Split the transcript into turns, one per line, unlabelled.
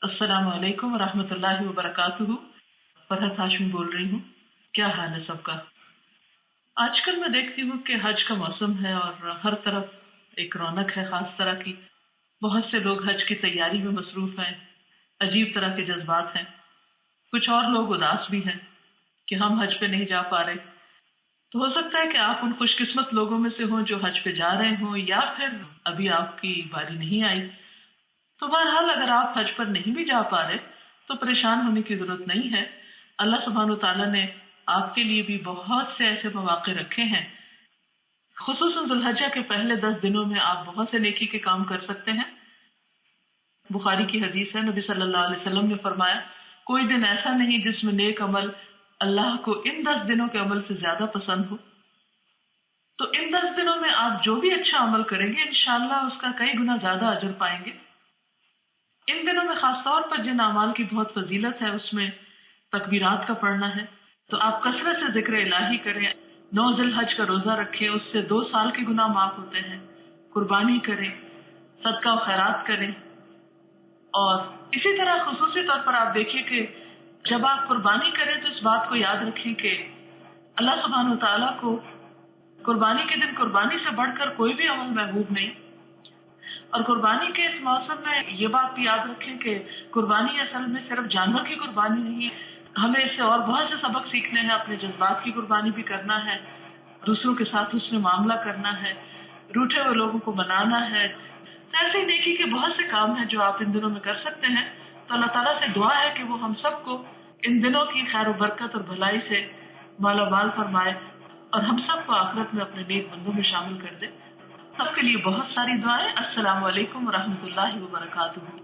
अस्सलाम वालेकुम रहमतुल्लाहि व बरकातुहू। फरहत हाशमी बोल रही हूँ। क्या हाल है सबका? आजकल मैं देखती हूँ कि हज का मौसम है और हर तरफ एक रौनक है खास तरह की। बहुत से लोग हज की तैयारी में मसरूफ हैं। अजीब तरह के जज्बात हैं। कुछ और लोग उदास भी हैं कि हम हज पे नहीं जा पा रहे। तो हो सकता है कि आप उन खुशकिस्मत लोगों में से हों जो हज पे जा रहे हों, या फिर अभी आपकी बारी नहीं आई। तो बहरहाल अगर आप हज पर नहीं भी जा पा रहे तो परेशान होने की जरूरत नहीं है। अल्लाह सुब्हानो ताला ने आपके लिए भी बहुत से ऐसे मौके रखे हैं। खुसूसन जुल्हज्जा के पहले 10 दिनों में आप बहुत से नेकी के काम कर सकते हैं। बुखारी की हदीस है, नबी सल्लल्लाहु अलैहि वसल्लम ने फरमाया, कोई दिन ऐसा नहीं जिसमें नेक अमल अल्लाह को इन 10 दिनों के अमल से ज्यादा पसंद हो। तो इन 10 दिनों में आप जो भी अच्छा अमल करेंगे इंशाअल्लाह उसका कई गुना ज्यादा अजर पाएंगे। इन दिनों में खासतौर पर जिन अमाल की बहुत फजीलत है उसमें तकबीरात का पढ़ना है। तो आप कसरत से जिक्र इलाही करें, 9 जिलहज का रोजा रखें, उससे 2 साल के गुनाह माफ होते हैं। कुर्बानी करें, सदका और खैरात करें। और इसी तरह खुसूसी तौर पर आप देखिए कि जब आप कुर्बानी करें तो इस बात को याद रखें कि अल्लाह सुब्हानो तआला को कुर्बानी के दिन कुर्बानी से बढ़कर कोई भी अमल महबूब नहीं। और कुर्बानी के इस मौसम में ये बात भी याद रखें कि कुर्बानी असल में सिर्फ जानवर की कुर्बानी नहीं है। हमें इससे और बहुत से सबक सीखने हैं। अपने जज्बात की कुर्बानी भी करना है, दूसरों के साथ उसमें मामला करना है, रूठे हुए लोगों को मनाना है। तो ऐसे नेकी के बहुत से काम हैं जो आप इन दिनों में कर सकते हैं। तो अल्लाह ताला से दुआ है कि वो हम सबको इन दिनों की खैर व बरकत और भलाई से मालामाल फरमाए और हम सबको आखिरत में अपने नेक बंदों में शामिल कर दे। सबके लिए बहुत सारी दुआएं। अस्सलाम वालेकुम रहमतुल्लाहि व बरकातुहू।